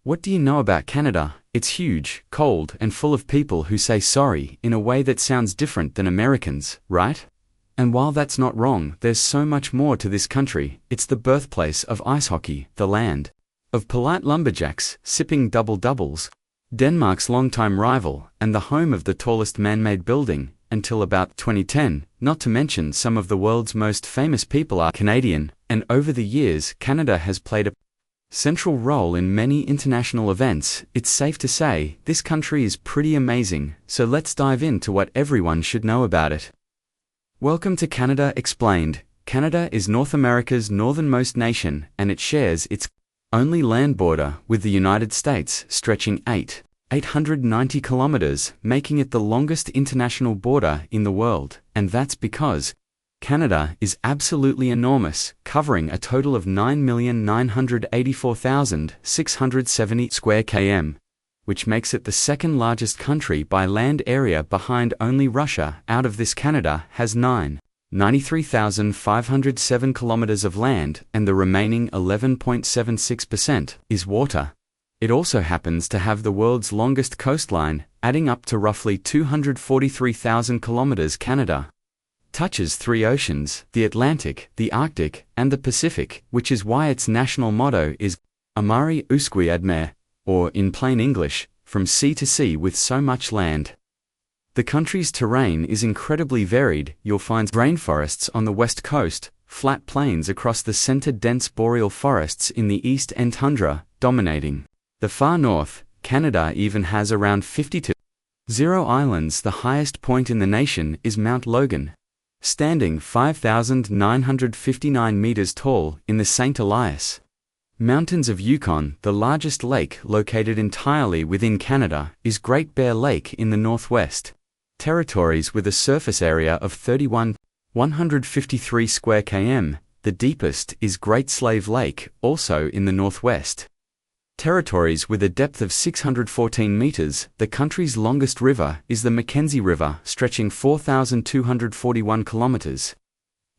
What do you know about Canada? It's huge, cold, and full of people who say sorry in a way that sounds different than Americans, right? And while that's not wrong, there's so much more to this country. It's the birthplace of ice hockey, the land of polite lumberjacks sipping double-doubles, Denmark's longtime rival, and the home of the tallest man-made building, until about 2010, not to mention some of the world's most famous people are Canadian, and over the years Canada has played a central role in many international events. It's safe to say, this country is pretty amazing, so let's dive into what everyone should know about it. Welcome to Canada Explained. Canada is North America's northernmost nation, and it shares its only land border with the United States, stretching 890 kilometers, making it the longest international border in the world, and that's because Canada is absolutely enormous, covering a total of 9,984,670 square km, which makes it the second largest country by land area behind only Russia. Out of this, Canada has 93,507 kilometers of land, and the remaining 11.76% is water. It also happens to have the world's longest coastline, adding up to roughly 243,000 kilometers. Canada touches three oceans, the Atlantic, the Arctic, and the Pacific, which is why its national motto is Amari Usqui Admer, or in plain English, from sea to sea. With so much land, the country's terrain is incredibly varied. You'll find rainforests on the west coast, flat plains across the center, dense boreal forests in the east, and tundra dominating the far north. Canada even has around 52 islands. The highest point in the nation is Mount Logan, standing 5,959 meters tall in the St. Elias Mountains of Yukon. The largest lake located entirely within Canada is Great Bear Lake in the northwest territories, with a surface area of 31,153 square km. The deepest is Great Slave Lake, also in the northwest territories, with a depth of 614 meters. The country's longest river is the Mackenzie River, stretching 4,241 kilometers.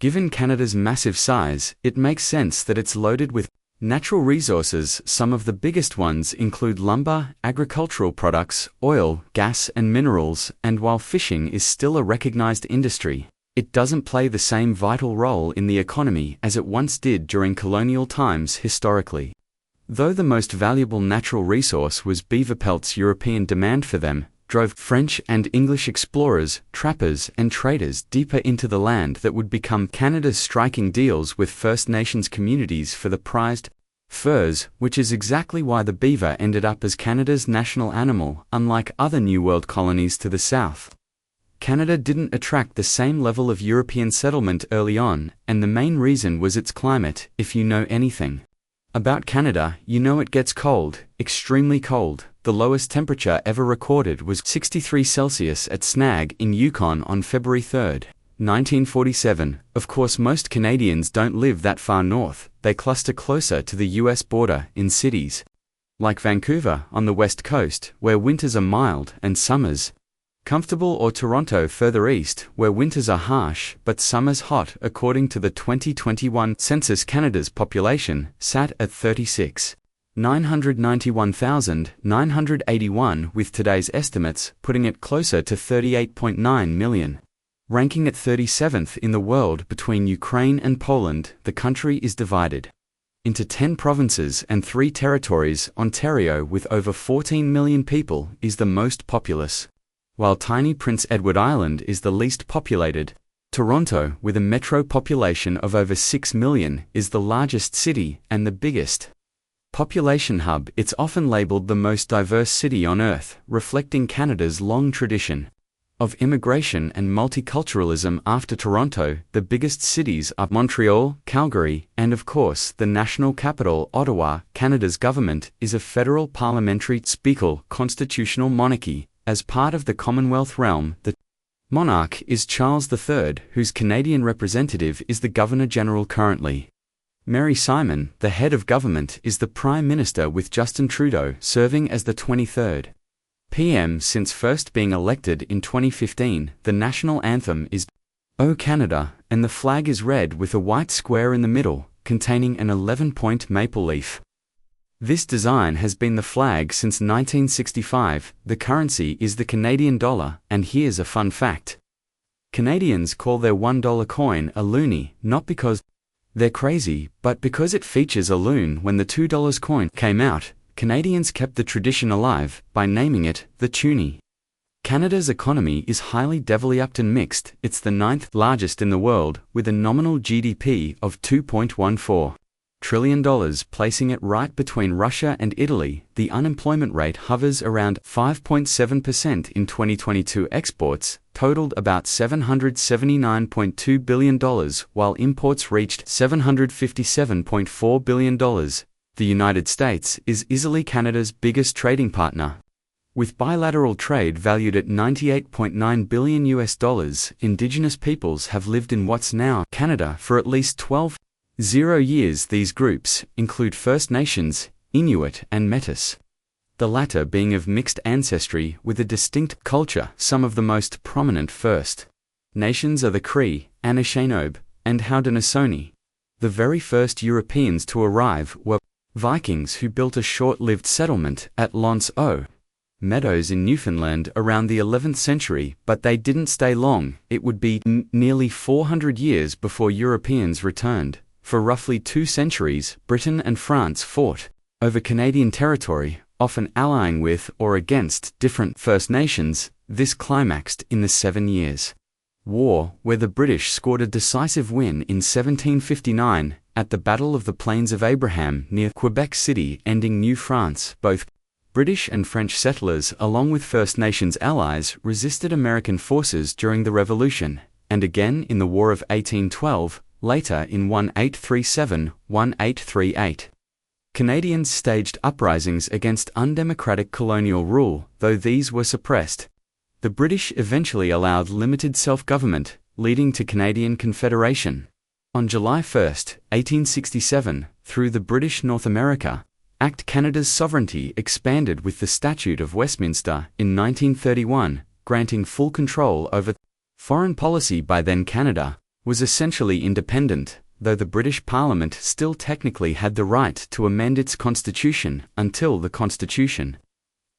Given Canada's massive size, it makes sense that it's loaded with natural resources. Some of the biggest ones include lumber, agricultural products, oil, gas, and minerals, and while fishing is still a recognized industry, it doesn't play the same vital role in the economy as it once did during colonial times. Historically, though the most valuable natural resource was beaver pelts, European demand for them drove French and English explorers, trappers, and traders deeper into the land that would become Canada's, striking deals with First Nations communities for the prized furs, which is exactly why the beaver ended up as Canada's national animal. Unlike other New World colonies to the south, Canada didn't attract the same level of European settlement early on, and the main reason was its climate. If you know anything about Canada, you know it gets cold, extremely cold. The lowest temperature ever recorded was 63 Celsius at Snag in Yukon on February 3, 1947. Of course, most Canadians don't live that far north. They cluster closer to the US border in cities like Vancouver on the west coast, where winters are mild and summers comfortable, or Toronto further east, where winters are harsh but summers hot. According to the 2021 census, Canada's population sat at 36,991,981, with today's estimates putting it closer to 38.9 million. Ranking it 37th in the world between Ukraine and Poland, the country is divided into 10 provinces and 3 territories. Ontario, with over 14 million people, is the most populous, while tiny Prince Edward Island is the least populated. Toronto, with a metro population of over 6 million, is the largest city and the biggest population hub. It's often labeled the most diverse city on Earth, reflecting Canada's long tradition of immigration and multiculturalism. After Toronto, the biggest cities are Montreal, Calgary, and of course, the national capital, Ottawa. Canada's government is a federal parliamentary speaker constitutional monarchy. As part of the Commonwealth realm, the monarch is Charles III, whose Canadian representative is the Governor-General currently. Mary Simon, the head of government, is the Prime Minister, with Justin Trudeau serving as the 23rd PM since first being elected in 2015. The national anthem is O Canada, and the flag is red with a white square in the middle, containing an 11-point maple leaf. This design has been the flag since 1965. The currency is the Canadian dollar, and here's a fun fact. Canadians call their $1 coin a loonie, not because they're crazy, but because it features a loon. When the $2 coin came out, Canadians kept the tradition alive by naming it the toonie. Canada's economy is highly developed and mixed. It's the 9th largest in the world, with a nominal GDP of $2.14 trillion, placing it right between Russia and Italy. The unemployment rate hovers around 5.7% in 2022. Exports totaled about $779.2 billion, while imports reached $757.4 billion. The United States is easily Canada's biggest trading partner. With bilateral trade valued at $98.9 billion US, Indigenous peoples have lived in what's now Canada for at least 12 years. These groups include First Nations, Inuit, and Métis, the latter being of mixed ancestry with a distinct culture. Some of the most prominent First Nations are the Cree, Anishinaabe, and Haudenosaunee. The very first Europeans to arrive were Vikings, who built a short-lived settlement at L'Anse aux Meadows in Newfoundland around the 11th century, but they didn't stay long. It would be nearly 400 years before Europeans returned. For roughly 2 centuries, Britain and France fought over Canadian territory, often allying with or against different First Nations. This climaxed in the 7 Years' War, where the British scored a decisive win in 1759 at the Battle of the Plains of Abraham near Quebec City, ending New France. Both British and French settlers, along with First Nations allies, resisted American forces during the Revolution, and again in the War of 1812, later in 1837-1838. Canadians staged uprisings against undemocratic colonial rule, though these were suppressed. The British eventually allowed limited self-government, leading to Canadian Confederation. On July 1, 1867, through the British North America Act, Canada's sovereignty expanded with the Statute of Westminster in 1931, granting full control over foreign policy. By then, Canada was essentially independent, though the British Parliament still technically had the right to amend its constitution until the Constitution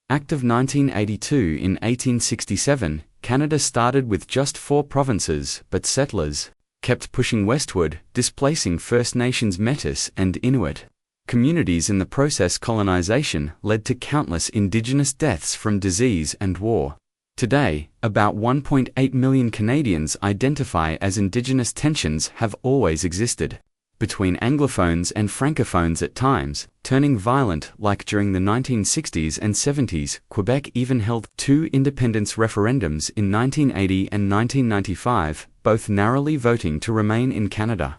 Act of 1982. In 1867, Canada started with just 4 provinces, but settlers kept pushing westward, displacing First Nations, Métis, and Inuit communities. In the process, colonization led to countless Indigenous deaths from disease and war. Today, about 1.8 million Canadians identify as Indigenous. Tensions have always existed between Anglophones and Francophones, at times turning violent, like during the 1960s and 70s. Quebec even held 2 independence referendums in 1980 and 1995, both narrowly voting to remain in Canada.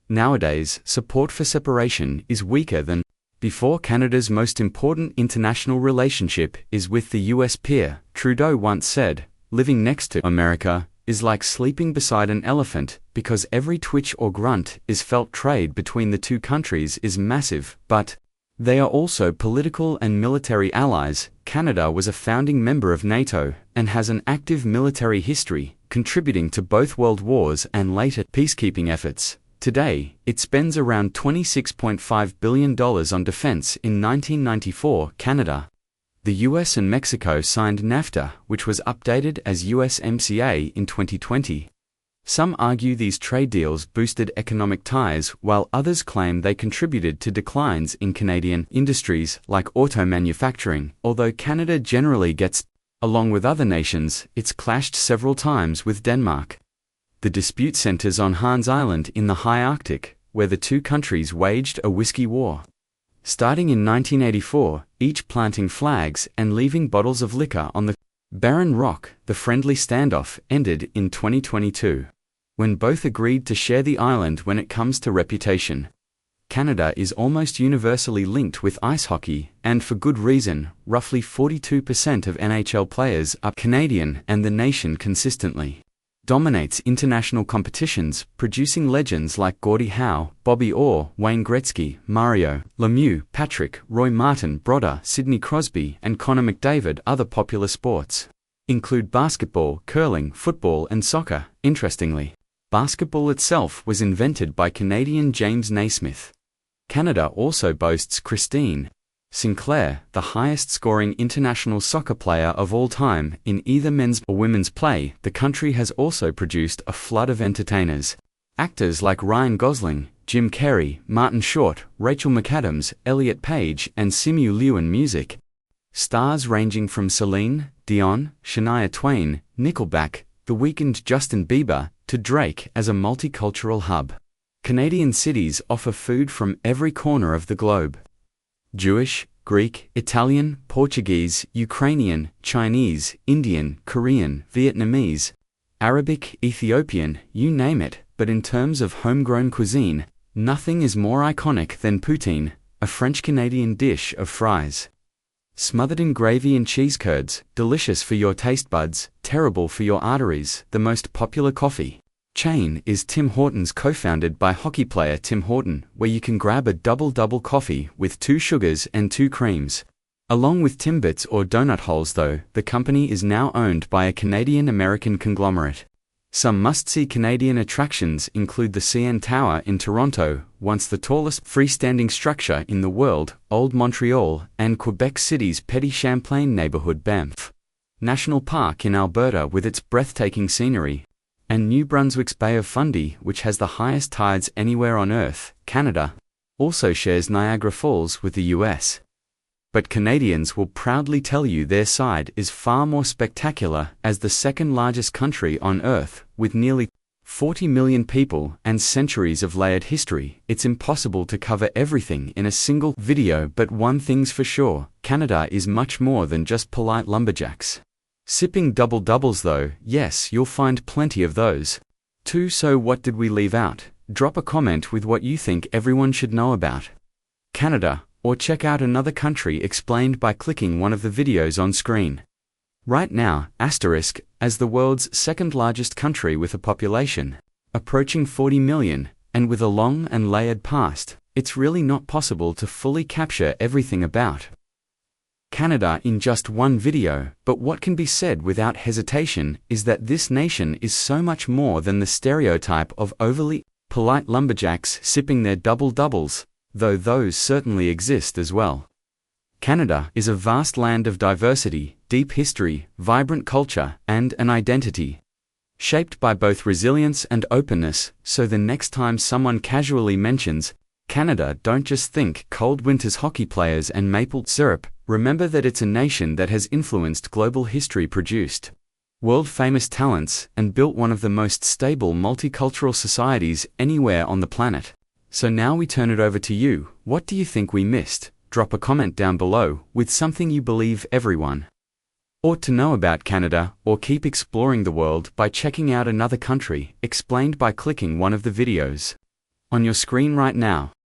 Nowadays, support for separation is weaker than before. Canada's most important international relationship is with the US. Pierre Trudeau once said, "Living next to America is like sleeping beside an elephant, because every twitch or grunt is felt." Trade between the two countries is massive, but they are also political and military allies. Canada was a founding member of NATO and has an active military history, contributing to both world wars and later peacekeeping efforts. Today, it spends around $26.5 billion on defense. In 1994, Canada, the US and Mexico signed NAFTA, which was updated as USMCA in 2020. Some argue these trade deals boosted economic ties, while others claim they contributed to declines in Canadian industries like auto manufacturing. Although Canada generally gets along with other nations, it's clashed several times with Denmark. The dispute centers on Hans Island in the high Arctic, where the two countries waged a whiskey war. Starting in 1984, each planting flags and leaving bottles of liquor on the barren rock, the friendly standoff ended in 2022, when both agreed to share the island. When it comes to reputation, Canada is almost universally linked with ice hockey, and for good reason. Roughly 42% of NHL players are Canadian, and the nation consistently dominates international competitions, producing legends like Gordie Howe, Bobby Orr, Wayne Gretzky, Mario Lemieux, Patrick Roy Martin Brodeur, Sidney Crosby, and Connor McDavid. Other popular sports include basketball, curling, football, and soccer. Interestingly, basketball itself was invented by Canadian James Naismith. Canada also boasts Christine Sinclair, the highest-scoring international soccer player of all time in either men's or women's play, the country has also produced a flood of entertainers. Actors like Ryan Gosling, Jim Carrey, Martin Short, Rachel McAdams, Elliot Page, and Simu Liu in music. Stars ranging from Celine Dion, Shania Twain, Nickelback, The Weeknd, Justin Bieber, to Drake as a multicultural hub. Canadian cities offer food from every corner of the globe. Jewish, Greek, Italian, Portuguese, Ukrainian, Chinese, Indian, Korean, Vietnamese, Arabic, Ethiopian, you name it, but in terms of homegrown cuisine, nothing is more iconic than poutine, a French-Canadian dish of fries. Smothered in gravy and cheese curds, delicious for your taste buds, terrible for your arteries, the most popular coffee chain is Tim Hortons, co-founded by hockey player Tim Horton, where you can grab a double coffee with 2 sugars and 2 creams. Along with Timbits or donut holes though, the company is now owned by a Canadian-American conglomerate. Some must-see Canadian attractions include the CN Tower in Toronto, once the tallest freestanding structure in the world, Old Montreal, and Quebec City's Petit Champlain neighborhood Banff National Park in Alberta with its breathtaking scenery, and New Brunswick's Bay of Fundy, which has the highest tides anywhere on Earth. Canada also shares Niagara Falls with the US. But Canadians will proudly tell you their side is far more spectacular. As the second largest country on Earth, with nearly 40 million people and centuries of layered history, it's impossible to cover everything in a single video, but one thing's for sure, Canada is much more than just polite lumberjacks. Sipping double-doubles though, yes, you'll find plenty of those too. So what did we leave out? Drop a comment with what you think everyone should know about Canada, or check out another country explained by clicking one of the videos on screen. Right now, asterisk, as the world's second largest country with a population approaching 40 million, and with a long and layered past, it's really not possible to fully capture everything about Canada in just one video, but what can be said without hesitation is that this nation is so much more than the stereotype of overly polite lumberjacks sipping their double-doubles, though those certainly exist as well. Canada is a vast land of diversity, deep history, vibrant culture, and an identity shaped by both resilience and openness, so the next time someone casually mentions Canada, don't just think cold winters, hockey players, and maple syrup. Remember that it's a nation that has influenced global history, produced world-famous talents, and built one of the most stable multicultural societies anywhere on the planet. So now we turn it over to you. What do you think we missed? Drop a comment down below with something you believe everyone ought to know about Canada, or keep exploring the world by checking out another country explained by clicking one of the videos on your screen right now.